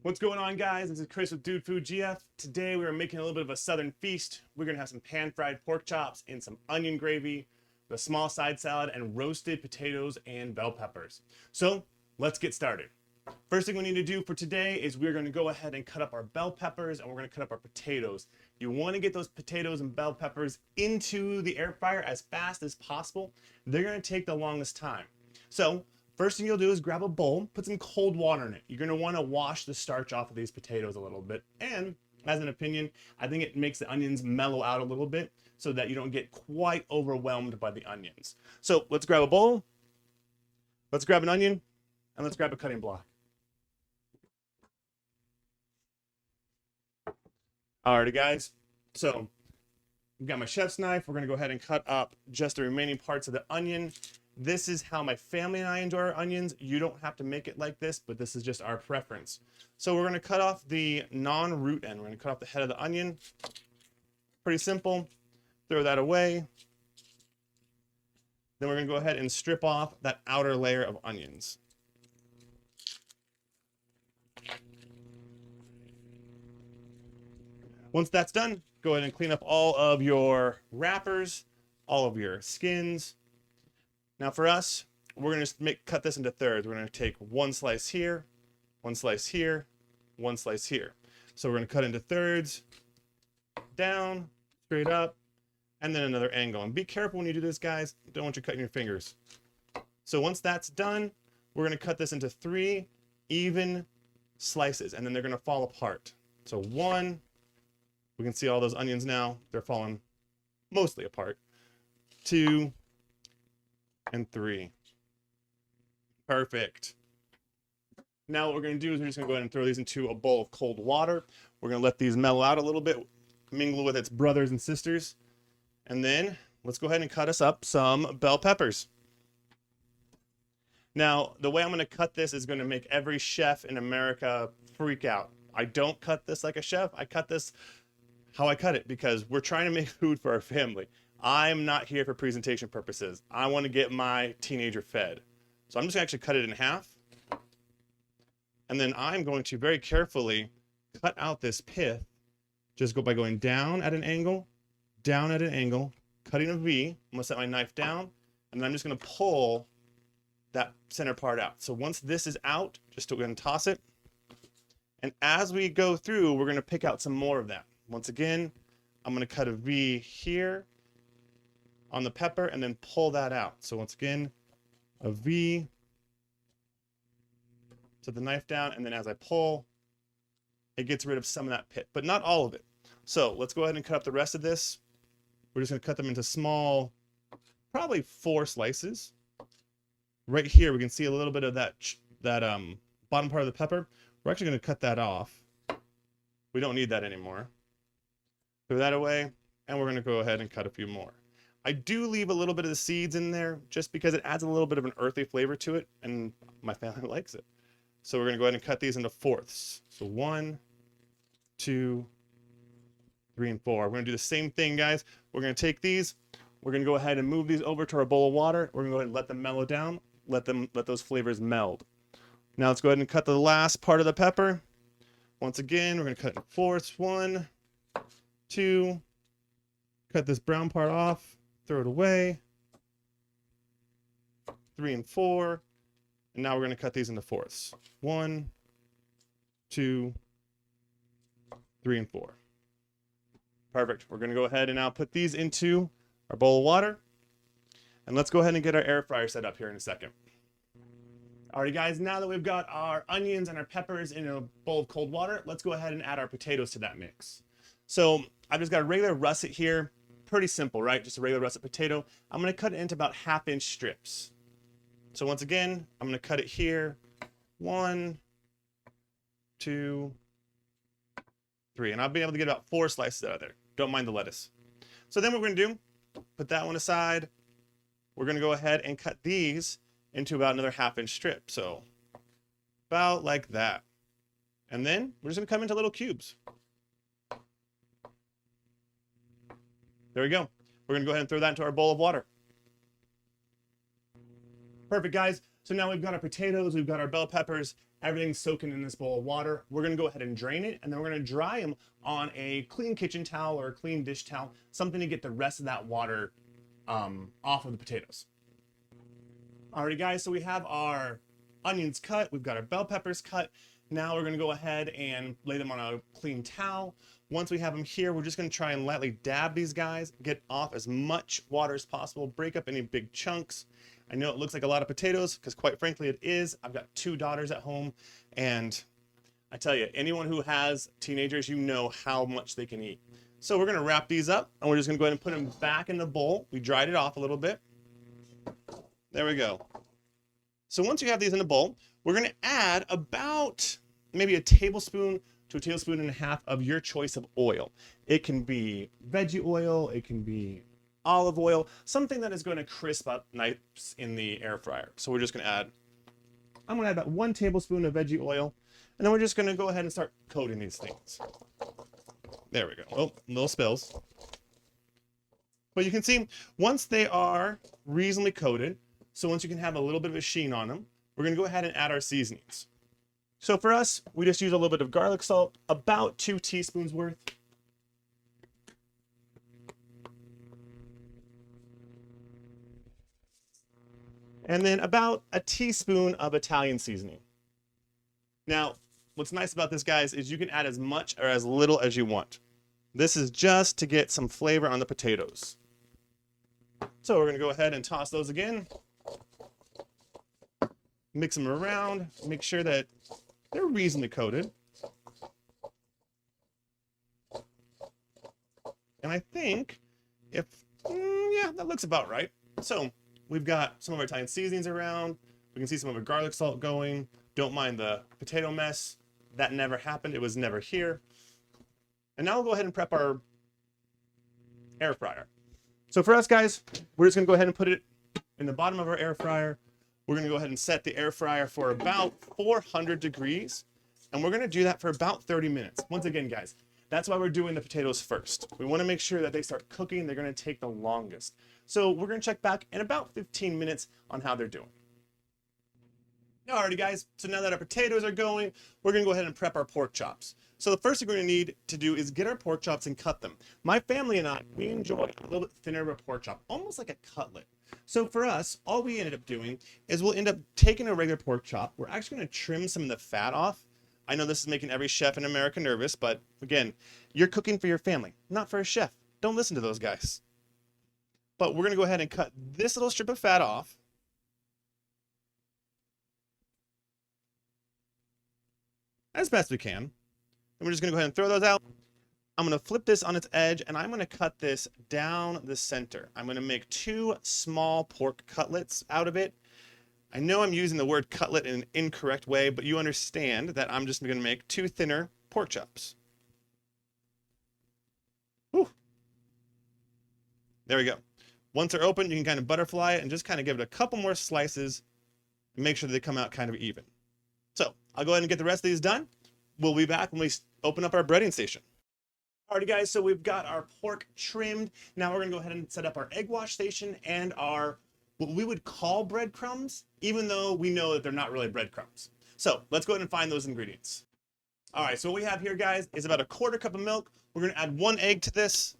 What's going on, guys? This is Chris with Dude Food GF. Today we are making a little bit of a southern feast. We're gonna have some pan-fried pork chops and some onion gravy, a small side salad, and roasted potatoes and bell peppers. So let's get started. First thing we need to do for today is we're gonna go ahead and cut up our bell peppers and we're gonna cut up our potatoes. You wanna get those potatoes and bell peppers into the air fryer as fast as possible. They're gonna take the longest time. So first thing you'll do is grab a bowl, put some cold water in it. You're gonna wanna wash the starch off of these potatoes a little bit. And as an opinion, I think it makes the onions mellow out a little bit so that you don't get quite overwhelmed by the onions. So let's grab a bowl, let's grab an onion, and let's grab a cutting block. Alrighty, guys. So I've got my chef's knife. We're gonna go ahead and cut up just the remaining parts of the onion. This is how my family and I enjoy our onions. You don't have to make it like this, but this is just our preference. So we're gonna cut off the non-root end. We're gonna cut off the head of the onion. Pretty simple. Throw that away. Then we're gonna go ahead and strip off that outer layer of onions. Once that's done, go ahead and clean up all of your wrappers, all of your skins. Now for us, we're going to cut this into thirds. We're going to take one slice here, one slice here, one slice here. So we're going to cut into thirds, down, straight up, and then another angle. And be careful when you do this, guys. Don't want you cutting your fingers. So once that's done, we're going to cut this into 3 even slices, and then they're going to fall apart. So 1, we can see all those onions now. They're falling mostly apart. 2, and 3. Perfect. Now what we're going to do is we're just going to go ahead and throw these into a bowl of cold water. We're going to let these mellow out a little bit, mingle with its brothers and sisters. And then let's go ahead and cut us up some bell peppers. Now, the way I'm going to cut this is going to make every chef in America freak out. I don't cut this like a chef. I cut this how I cut it because we're trying to make food for our family. I'm not here for presentation purposes. I want to get my teenager fed. So I'm just going to actually cut it in half. And then I'm going to very carefully cut out this pith. Just go by going down at an angle, cutting a V. I'm going to set my knife down, and then I'm just going to pull that center part out. So once this is out, just go ahead and toss it. And as we go through, we're going to pick out some more of that. Once again, I'm going to cut a V here on the pepper and then pull that out. So once again, a V, set the knife down, and then as I pull, it gets rid of some of that pit, but not all of it. So let's go ahead and cut up the rest of this. We're just gonna cut them into small, probably 4 slices. Right here, we can see a little bit of that bottom part of the pepper. We're actually gonna cut that off. We don't need that anymore. Throw that away, and we're gonna go ahead and cut a few more. I do leave a little bit of the seeds in there just because it adds a little bit of an earthy flavor to it, and my family likes it. So we're going to go ahead and cut these into 4ths. So 1, 2, 3, and 4. We're going to do the same thing, guys. We're going to take these. We're going to go ahead and move these over to our bowl of water. We're going to go ahead and let them mellow down. Let those flavors meld. Now let's go ahead and cut the last part of the pepper. Once again, we're going to cut in 4ths. 1, 2. Cut this brown part off. Throw it away. 3 and 4. And now we're going to cut these into 4ths. 1, 2, 3, and 4. Perfect. We're going to go ahead and now put these into our bowl of water. And let's go ahead and get our air fryer set up here in a second. Alright, guys, now that we've got our onions and our peppers in a bowl of cold water, let's go ahead and add our potatoes to that mix. So I've just got a regular russet here. Pretty simple, right? Just a regular russet potato. I'm going to cut it into about 1/2-inch strips. So once again, I'm going to cut it here. 1, 2, 3. And I'll be able to get about 4 slices out of there. Don't mind the lettuce. So then what we're going to do, put that one aside. We're going to go ahead and cut these into about another 1/2-inch strip. So about like that. And then we're just going to cut them into little cubes. There we go. We're going to go ahead and throw that into our bowl of water. Perfect, guys. So now we've got our potatoes, we've got our bell peppers, Everything's soaking in this bowl of water. We're gonna go ahead and drain it, and then we're gonna dry them on a clean kitchen towel or a clean dish towel, something to get the rest of that water off of the potatoes. Alrighty guys, so we have our onions cut, we've got our bell peppers cut. Now we're gonna go ahead and lay them on a clean towel. Once we have them here, we're just gonna try and lightly dab these guys, get off as much water as possible, break up any big chunks. I know it looks like a lot of potatoes, because quite frankly it is. I've got 2 daughters at home, and I tell you, anyone who has teenagers, you know how much they can eat. So we're gonna wrap these up, and we're just gonna go ahead and put them back in the bowl. We dried it off a little bit. There we go. So once you have these in the bowl, we're gonna add about maybe a tablespoon to a tablespoon and a half of your choice of oil. It can be veggie oil, it can be olive oil, something that is going to crisp up nice in the air fryer. So we're just going to add, I'm going to add about 1 tablespoon of veggie oil, and then we're just going to go ahead and start coating these things. There we go. Oh, little spills. But you can see, once they are reasonably coated, so once you can have a little bit of a sheen on them, we're going to go ahead and add our seasonings. So for us, we just use a little bit of garlic salt, about 2 teaspoons worth. And then about a teaspoon of Italian seasoning. Now, what's nice about this, guys, is you can add as much or as little as you want. This is just to get some flavor on the potatoes. So we're gonna go ahead and toss those again. Mix them around, make sure that they're reasonably coated. And I think yeah, that looks about right. So we've got some of our Italian seasonings around. We can see some of our garlic salt going. Don't mind the potato mess. That never happened. It was never here. And now we'll go ahead and prep our air fryer. So for us, guys, we're just going to go ahead and put it in the bottom of our air fryer. We're going to go ahead and set the air fryer for about 400 degrees. And we're going to do that for about 30 minutes. Once again, guys, that's why we're doing the potatoes first. We want to make sure that they start cooking. They're going to take the longest. So we're going to check back in about 15 minutes on how they're doing. Alrighty, guys, so now that our potatoes are going, we're going to go ahead and prep our pork chops. So the first thing we're going to need to do is get our pork chops and cut them. My family and I, we enjoy a little bit thinner of a pork chop, almost like a cutlet. So for us, all we ended up doing is we'll end up taking a regular pork chop. We're actually going to trim some of the fat off. I know this is making every chef in America nervous, but again, you're cooking for your family, not for a chef. Don't listen to those guys. But we're going to go ahead and cut this little strip of fat off. As best we can. And we're just going to go ahead and throw those out. I'm going to flip this on its edge, and I'm going to cut this down the center. I'm going to make 2 small pork cutlets out of it. I know I'm using the word cutlet in an incorrect way, but you understand that I'm just going to make 2 thinner pork chops. Whew. There we go. Once they're open, you can kind of butterfly it and just kind of give it a couple more slices and make sure that they come out kind of even. So I'll go ahead and get the rest of these done. We'll be back when we open up our breading station. Alrighty, guys, so we've got our pork trimmed. Now we're gonna go ahead and set up our egg wash station and our, what we would call breadcrumbs, even though we know that they're not really breadcrumbs. So let's go ahead and find those ingredients. All right, so what we have here, guys, is about a 1/4 cup of milk. We're gonna add 1 egg to this.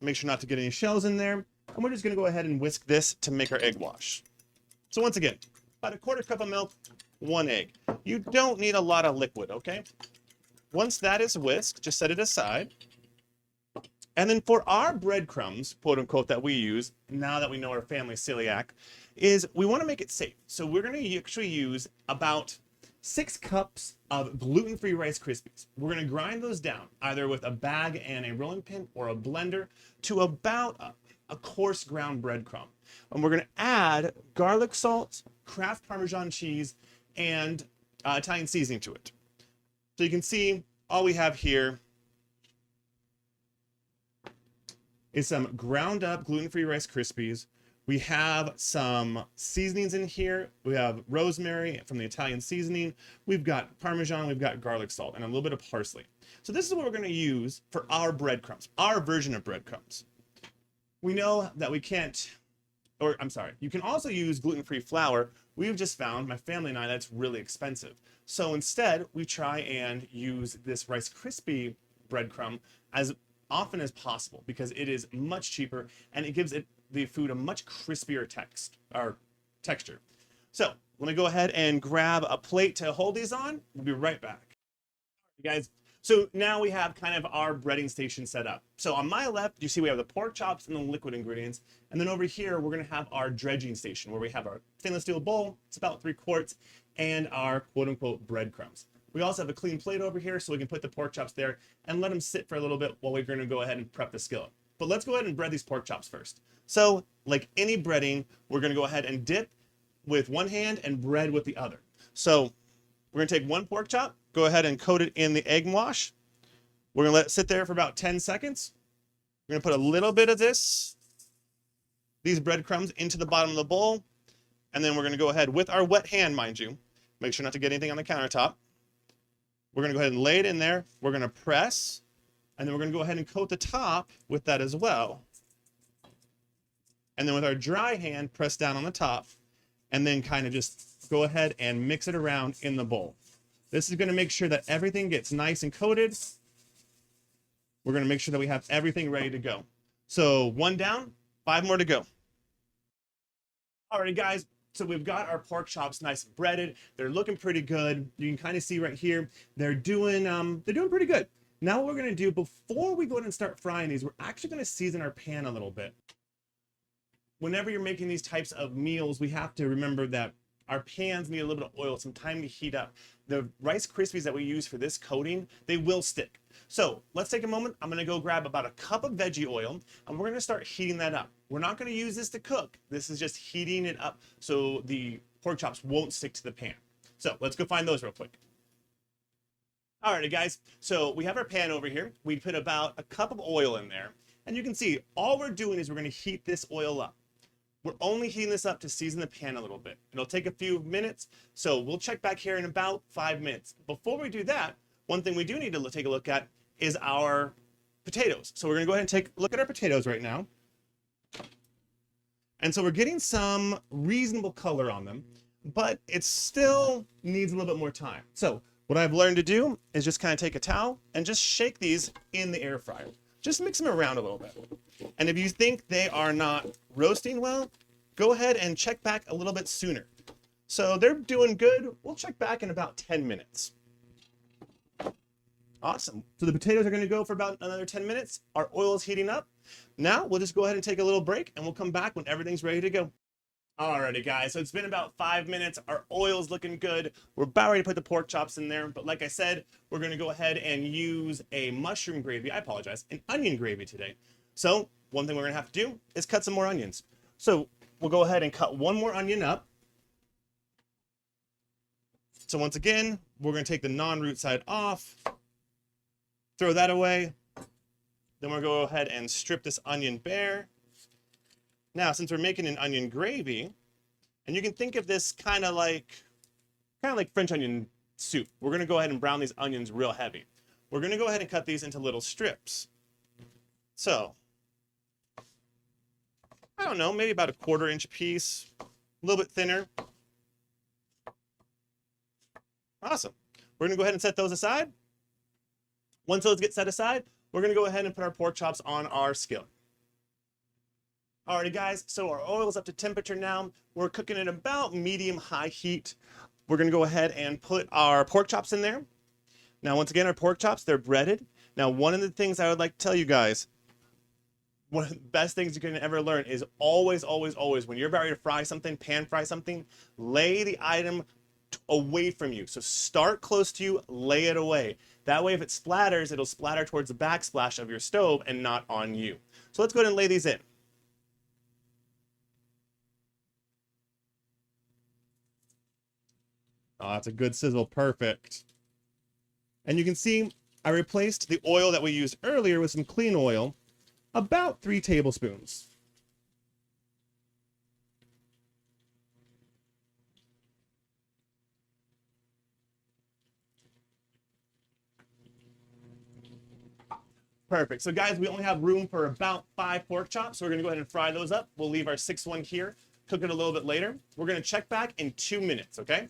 Make sure not to get any shells in there. And we're just gonna go ahead and whisk this to make our egg wash. So once again, about a 1/4 cup of milk, 1 egg. You don't need a lot of liquid, okay? Once that is whisked, just set it aside. And then for our breadcrumbs, quote unquote, that we use, now that we know our family's celiac, is we want to make it safe. So we're going to actually use about 6 cups of gluten-free Rice Krispies. We're going to grind those down, either with a bag and a rolling pin or a blender, to about a coarse ground breadcrumb. And we're going to add garlic salt, Kraft Parmesan cheese, and Italian seasoning to it. So you can see all we have here is some ground up gluten-free Rice Krispies. We have some seasonings in here. We have rosemary from the Italian seasoning. We've got Parmesan, we've got garlic salt, and a little bit of parsley. So this is what we're going to use for our breadcrumbs, our version of breadcrumbs. We know that we can't, or I'm sorry, you can also use gluten-free flour, we've just found, my family and I, that's really expensive. So instead, we try and use this Rice Krispie breadcrumb as often as possible because it is much cheaper and it gives the food a much crispier texture. So I'm gonna go ahead and grab a plate to hold these on. We'll be right back. You guys, so now we have kind of our breading station set up. So on my left, you see we have the pork chops and the liquid ingredients. And then over here, we're gonna have our dredging station where we have our stainless steel bowl, it's about 3 quarts, and our quote unquote breadcrumbs. We also have a clean plate over here so we can put the pork chops there and let them sit for a little bit while we're gonna go ahead and prep the skillet. But let's go ahead and bread these pork chops first. So like any breading, we're gonna go ahead and dip with one hand and bread with the other. So we're gonna take one pork chop, go ahead and coat it in the egg wash. We're gonna let it sit there for about 10 seconds. We're gonna put a little bit of these breadcrumbs into the bottom of the bowl. And then we're gonna go ahead with our wet hand, mind you. Make sure not to get anything on the countertop. We're gonna go ahead and lay it in there. We're gonna press, and then we're gonna go ahead and coat the top with that as well. And then with our dry hand, press down on the top, and then kind of just go ahead and mix it around in the bowl. This is gonna make sure that everything gets nice and coated. We're gonna make sure that we have everything ready to go. So 1 down, 5 more to go. Alrighty guys, so we've got our pork chops nice and breaded. They're looking pretty good. You can kind of see right here, they're doing pretty good. Now what we're gonna do before we go ahead and start frying these, we're actually gonna season our pan a little bit. Whenever you're making these types of meals, we have to remember that our pans need a little bit of oil, some time to heat up. The Rice Krispies that we use for this coating, they will stick. So let's take a moment. I'm gonna go grab about a cup of veggie oil and we're gonna start heating that up. We're not gonna use this to cook. This is just heating it up so the pork chops won't stick to the pan. So let's go find those real quick. Alrighty guys, so we have our pan over here. We put about a cup of oil in there and you can see all we're doing is we're gonna heat this oil up. We're only heating this up to season the pan a little bit. It'll take a few minutes, so we'll check back here in about 5 minutes. Before we do that, one thing we do need to take a look at is our potatoes. So we're gonna go ahead and take a look at our potatoes right now. And so we're getting some reasonable color on them, but it still needs a little bit more time. So what I've learned to do is just kind of take a towel and just shake these in the air fryer. Just mix them around a little bit. And if you think they are not roasting well, go ahead and check back a little bit sooner. So they're doing good. We'll check back in about 10 minutes. Awesome. So the potatoes are going to go for about another 10 minutes. Our oil is heating up. Now we'll just go ahead and take a little break and we'll come back when everything's ready to go. Alrighty guys, so it's been about 5 minutes. Our oil's looking good. We're about ready to put the pork chops in there, but like I said, we're gonna go ahead and use a mushroom gravy, an onion gravy today. So one thing we're gonna have to do is cut some more onions. So we'll go ahead and cut one more onion up. So once again, we're gonna take the non-root side off, throw that away. Then we'll go ahead and strip this onion bare. Now, since we're making an onion gravy, and you can think of this kind of like French onion soup. We're gonna go ahead and brown these onions real heavy. We're gonna go ahead and cut these into little strips. So, I don't know, maybe about a 1/4 inch piece, a little bit thinner. Awesome. We're gonna go ahead and set those aside. Once those get set aside, we're gonna go ahead and put our pork chops on our skillet. Alrighty guys, so our oil is up to temperature now. We're cooking at about medium-high heat. We're gonna go ahead and put our pork chops in there. Now, once again, our pork chops, they're breaded. Now, one of the things I would like to tell you guys, one of the best things you can ever learn is always, always, always, when you're about ready to fry something, pan fry something, lay the item away from you. So start close to you, lay it away. That way, if it splatters, it'll splatter towards the backsplash of your stove and not on you. So let's go ahead and lay these in. Oh, that's a good sizzle, perfect. And you can see I replaced the oil that we used earlier with some clean oil, about 3 tablespoons. Perfect. So guys, we only have room for about 5 pork chops, so we're gonna go ahead and fry those up. We'll leave our 6th one here. cook it a little bit later. We're gonna check back in 2 minutes, okay?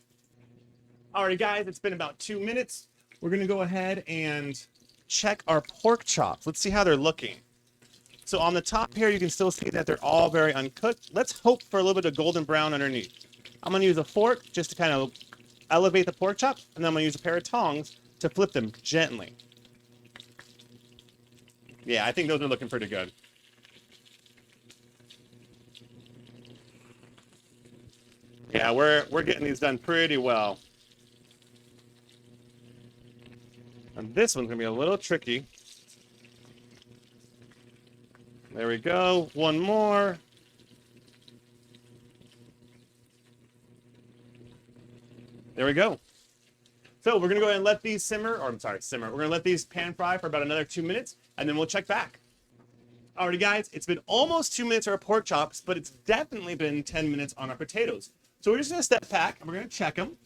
Alrighty guys, it's been about 2 minutes. We're gonna go ahead and check our pork chops. Let's see how they're looking. So on the top here, you can still see that they're all very uncooked. Let's hope for a little bit of golden brown underneath. I'm gonna use a fork just to kind of elevate the pork chops, and then I'm gonna use a pair of tongs to flip them gently. Yeah, I think those are looking pretty good. Yeah, we're getting these done pretty well. And this one's gonna be a little tricky. There we go. One more. There we go. So we're gonna go ahead and let these simmer, or I'm sorry, simmer. We're gonna let these pan fry for about another 2 minutes, and then we'll check back. Alrighty guys, it's been almost 2 minutes on our pork chops, but it's definitely been 10 minutes on our potatoes. So we're just gonna step back and we're gonna check them.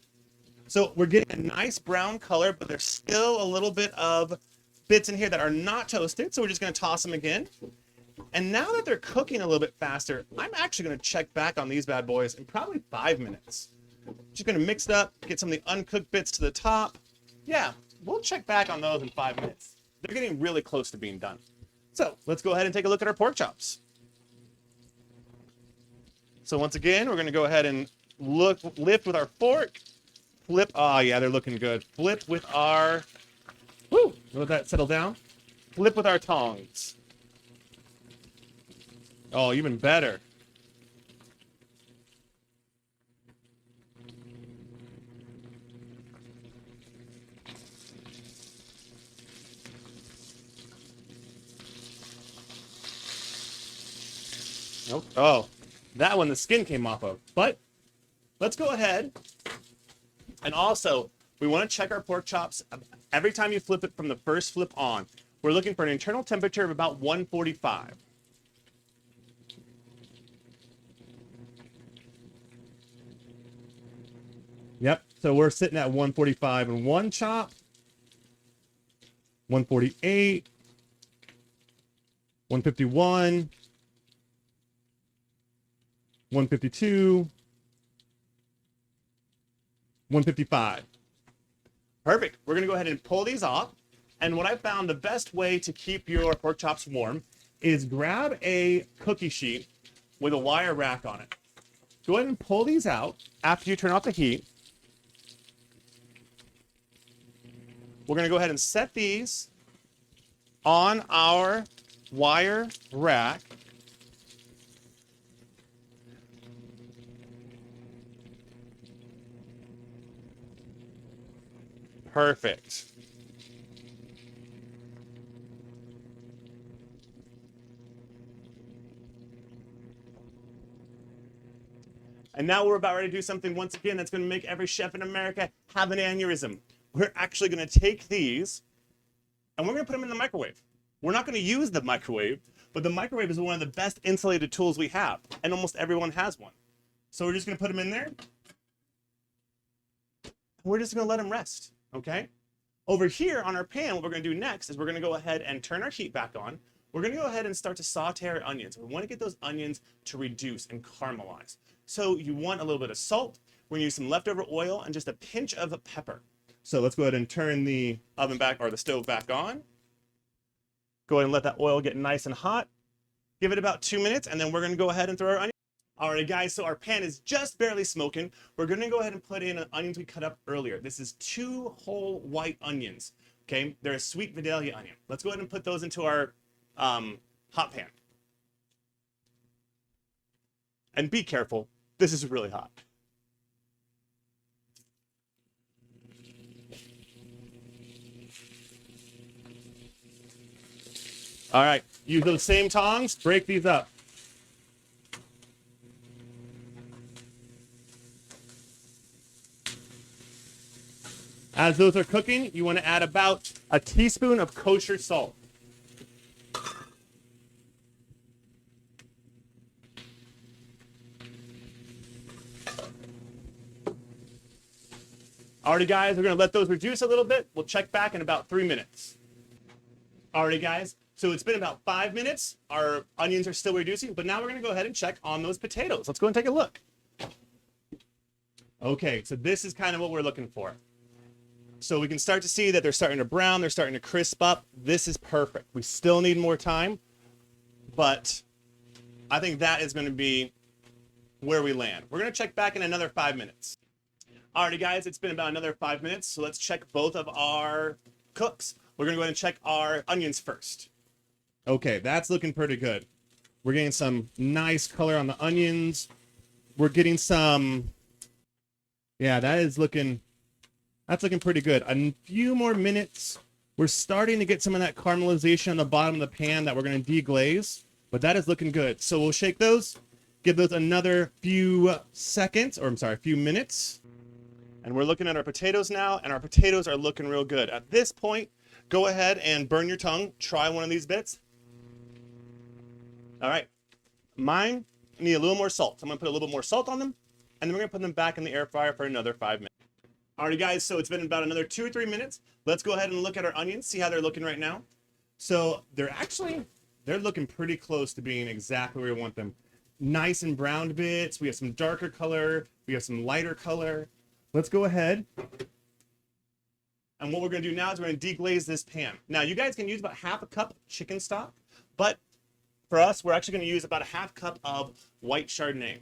So we're getting a nice brown color, but there's still a little bit of bits in here that are not toasted. So we're just gonna toss them again. And now that they're cooking a little bit faster, I'm actually gonna check back on these bad boys in probably 5 minutes. Just gonna mix it up, get some of the uncooked bits to the top. Yeah, we'll check back on those in 5 minutes. They're getting really close to being done. So let's go ahead and take a look at our pork chops. So once again, we're gonna go ahead and lift with our fork. Flip, oh yeah, they're looking good. Flip with our, let that settle down. Flip with our tongs. Oh, even better. Nope. Oh, that one the skin came off of. But let's go ahead. And also, we want to check our pork chops. Every time you flip it from the first flip on, we're looking for an internal temperature of about 145. Yep, so we're sitting at 145 in one chop, 148, 151, 152, 155. Perfect. We're going to go ahead and pull these off. And what I found the best way to keep your pork chops warm is grab a cookie sheet with a wire rack on it. Go ahead and pull these out after you turn off the heat. We're going to go ahead and set these on our wire rack. Perfect. And now we're about ready to do something once again that's going to make every chef in America have an aneurysm. We're actually going to take these and we're going to put them in the microwave. We're not going to use the microwave, but the microwave is one of the best insulated tools we have, and almost everyone has one. So we're just going to put them in there. We're just going to let them rest, okay? Over here on our pan, what we're going to do next is we're going to go ahead and turn our heat back on. We're going to go ahead and start to saute our onions. We want to get those onions to reduce and caramelize. So you want a little bit of salt. We're going to use some leftover oil and just a pinch of pepper. So let's go ahead and turn the oven back, or the stove back on. Go ahead and let that oil get nice and hot. Give it about 2 minutes, and then we're going to go ahead and throw our onions. Alright guys, so our pan is just barely smoking. We're going to go ahead and put in onions we cut up earlier. This is 2 whole white onions. Okay, they're a sweet Vidalia onion. Let's go ahead and put those into our hot pan. And be careful, this is really hot. All right, use those same tongs, break these up. As those are cooking, you want to add about a teaspoon of kosher salt. Alrighty guys, we're going to let those reduce a little bit. We'll check back in about 3 minutes. Alrighty guys, So it's been about 5 minutes. Our onions are still reducing, but now we're gonna go ahead and check on those potatoes. Let's go and take a look. Okay, so this is kind of what we're looking for. So we can start to see that they're starting to brown, they're starting to crisp up. This is perfect. We still need more time, but I think that is gonna be where we land. We're gonna check back in another 5 minutes. Alrighty guys, it's been about another 5 minutes, so let's check both of our cooks. We're gonna go ahead and check our onions first. Okay, that's looking pretty good. We're getting some nice color on the onions. We're getting some, yeah, that's looking pretty good. A few more minutes. We're starting to get some of that caramelization on the bottom of the pan that we're gonna deglaze, but that is looking good. So we'll shake those, give those another few seconds, or I'm sorry, a few minutes. And we're looking at our potatoes now, and our potatoes are looking real good. At this point, go ahead and burn your tongue. Try one of these bits. All right, mine need a little more salt. So I'm gonna put a little bit more salt on them, and then we're gonna put them back in the air fryer for another 5 minutes. Alrighty guys, so it's been about another 2 or 3 minutes. Let's go ahead and look at our onions, see how they're looking right now. So they're looking pretty close to being exactly where we want them. Nice and browned bits. We have some darker color. We have some lighter color. Let's go ahead. And what we're gonna do now is we're gonna deglaze this pan. Now you guys can use about half a cup of chicken stock, but for us, we're actually gonna use about a half cup of white Chardonnay.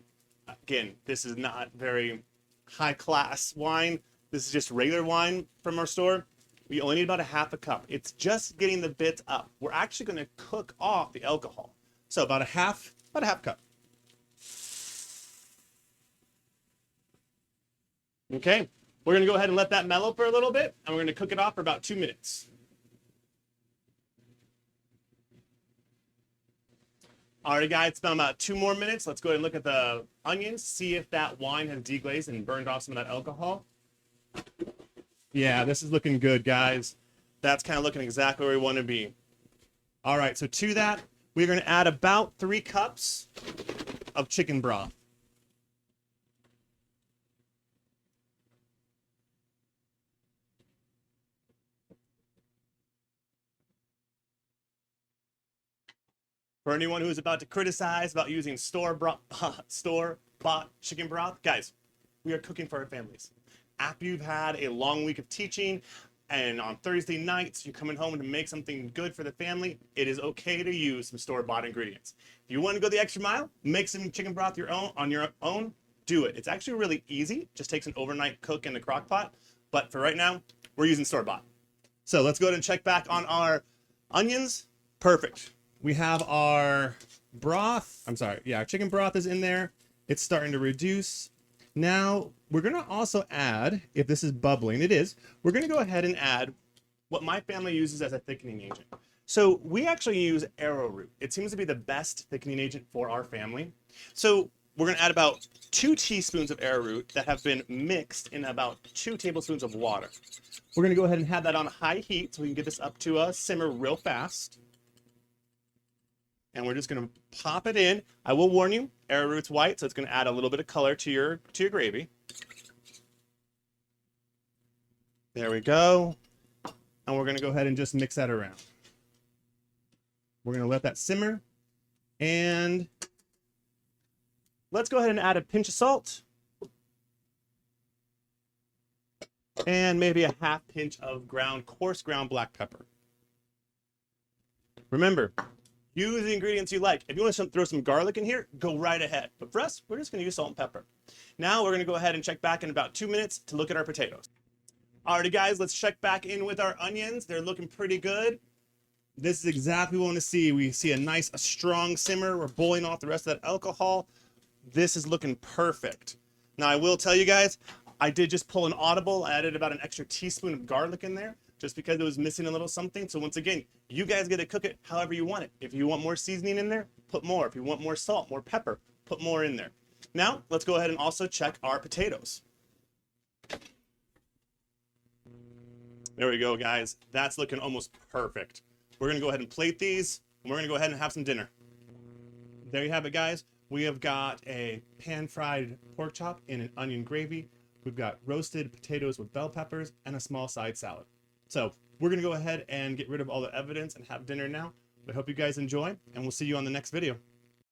Again, this is not very high class wine. This is just regular wine from our store. We only need about a half a cup. It's just getting the bits up. We're actually gonna cook off the alcohol. So about a half cup. Okay, we're gonna go ahead and let that mellow for a little bit, and we're gonna cook it off for about 2 minutes. Alright guys, it's been about 2 more minutes. Let's go ahead and look at the onions, see if that wine has deglazed and burned off some of that alcohol. Yeah, this is looking good, guys. That's kind of looking exactly where we want to be. Alright, so to that, we're going to add about 3 cups of chicken broth. For anyone who's about to criticize about using store-bought chicken broth, guys, we are cooking for our families. After you've had a long week of teaching, and on Thursday nights you're coming home to make something good for the family, it is okay to use some store-bought ingredients. If you want to go the extra mile, make some chicken broth on your own, do it. It's actually really easy. Just takes an overnight cook in the crock pot. But for right now, we're using store-bought. So let's go ahead and check back on our onions. Perfect. We have our broth. Our chicken broth is in there. It's starting to reduce. Now, we're going to also add, if this is bubbling, it is, we're going to go ahead and add what my family uses as a thickening agent. So we actually use arrowroot. It seems to be the best thickening agent for our family. So we're going to add about 2 teaspoons of arrowroot that have been mixed in about 2 tablespoons of water. We're going to go ahead and have that on high heat so we can get this up to a simmer real fast. And we're just gonna pop it in. I will warn you, arrowroot's white, so it's gonna add a little bit of color to your gravy. There we go. And we're gonna go ahead and just mix that around. We're gonna let that simmer. And let's go ahead and add a pinch of salt. And maybe a half pinch of coarse ground black pepper. Remember, use the ingredients you like. If you want to throw some garlic in here, go right ahead. But for us, we're just going to use salt and pepper. Now we're going to go ahead and check back in about 2 minutes to look at our potatoes. Alrighty guys, let's check back in with our onions. They're looking pretty good. This is exactly what we want to see. We see a strong simmer. We're boiling off the rest of that alcohol. This is looking perfect. Now I will tell you guys, I did just pull an audible. I added about an extra teaspoon of garlic in there, just because it was missing a little something. So once again, you guys get to cook it however you want it. If you want more seasoning in there, put more. If you want more salt, more pepper, put more in there. Now, let's go ahead and also check our potatoes. There we go, guys. That's looking almost perfect. We're gonna go ahead and plate these, and we're gonna go ahead and have some dinner. There you have it, guys. We have got a pan-fried pork chop in an onion gravy. We've got roasted potatoes with bell peppers and a small side salad. So we're gonna go ahead and get rid of all the evidence and have dinner now. I hope you guys enjoy, and we'll see you on the next video.